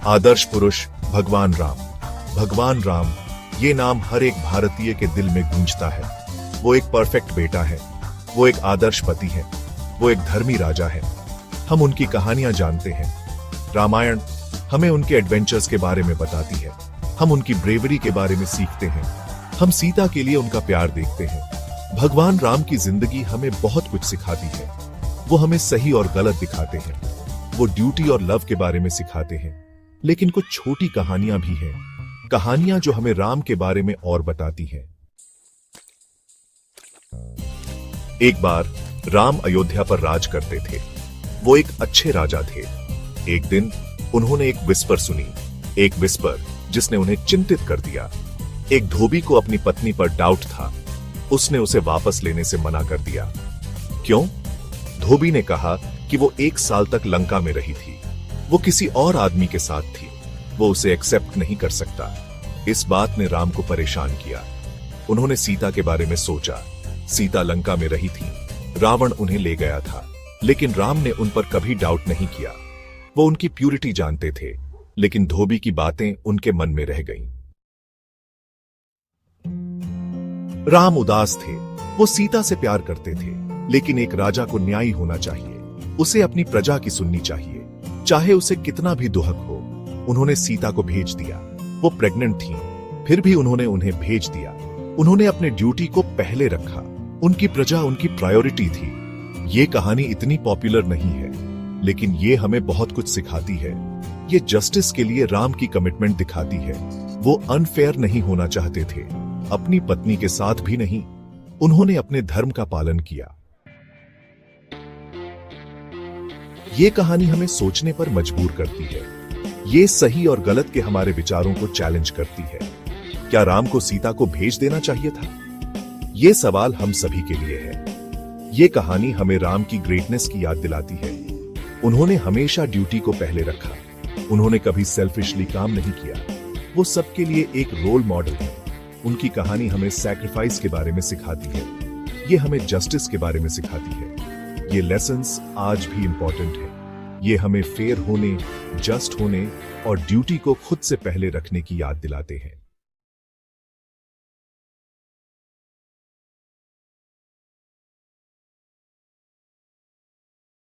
आदर्श पुरुष भगवान राम। भगवान राम, ये नाम हर एक भारतीय के दिल में गूंजता है। वो एक परफेक्ट बेटा है, वो एक आदर्श पति है, वो एक धर्मी राजा है। हम उनकी कहानियां जानते हैं। रामायण हमें उनके एडवेंचर्स के बारे में बताती है, हम उनकी ब्रेवरी के बारे में सीखते हैं, हम सीता के लिए उनका प्यार देखते हैं। भगवान राम की जिंदगी हमें बहुत कुछ सिखाती है। वो हमें सही और गलत दिखाते हैं, वो ड्यूटी और लव के बारे में सिखाते हैं। लेकिन कुछ छोटी कहानियां भी हैं, कहानियां जो हमें राम के बारे में और बताती हैं। एक बार राम अयोध्या पर राज करते थे। वो एक अच्छे राजा थे। एक दिन उन्होंने एक विस्पर सुनी, एक विस्पर जिसने उन्हें चिंतित कर दिया। एक धोबी को अपनी पत्नी पर डाउट था। उसने उसे वापस लेने से मना कर दिया। क्यों? धोबी ने कहा कि वो 1 साल तक लंका में रही थी, वो किसी और आदमी के साथ थी, वो उसे एक्सेप्ट नहीं कर सकता। इस बात ने राम को परेशान किया। उन्होंने सीता के बारे में सोचा। सीता लंका में रही थी, रावण उन्हें ले गया था, लेकिन राम ने उन पर कभी डाउट नहीं किया। वो उनकी प्यूरिटी जानते थे, लेकिन धोबी की बातें उनके मन में रह गईं। राम उदास थे। वो सीता से प्यार करते थे, लेकिन एक राजा को न्यायी होना चाहिए। उसे अपनी प्रजा की सुननी चाहिए, चाहे उसे कितना भी दुहक हो। उन्होंने सीता को भेज दिया। वो प्रेग्नेंट थी, फिर भी उन्होंने उन्हें भेज दिया। उन्होंने अपने ड्यूटी को पहले रखा। उनकी प्रजा उनकी प्रायोरिटी थी। ये कहानी इतनी पॉपुलर नहीं है, लेकिन ये हमें बहुत कुछ सिखाती है। ये जस्टिस के लिए राम की कमिटमेंट दिखाती है। वो अनफेयर नहीं होना चाहते थे, अपनी पत्नी के साथ भी नहीं। उन्होंने अपने धर्म का पालन किया। ये कहानी हमें सोचने पर मजबूर करती है। ये सही और गलत के हमारे विचारों को चैलेंज करती है। क्या राम को सीता को भेज देना चाहिए था? ये सवाल हम सभी के लिए है। ये कहानी हमें राम की ग्रेटनेस की याद दिलाती है। उन्होंने हमेशा ड्यूटी को पहले रखा। उन्होंने कभी सेल्फिशली काम नहीं किया। वो सबके लिए एक रोल मॉडल है। उनकी कहानी हमें सैक्रिफाइस के बारे में सिखाती है। ये हमें जस्टिस के बारे में सिखाती है। ये लेसन्स आज भी इंपॉर्टेंट है। ये हमें फेयर होने, जस्ट होने और ड्यूटी को खुद से पहले रखने की याद दिलाते हैं।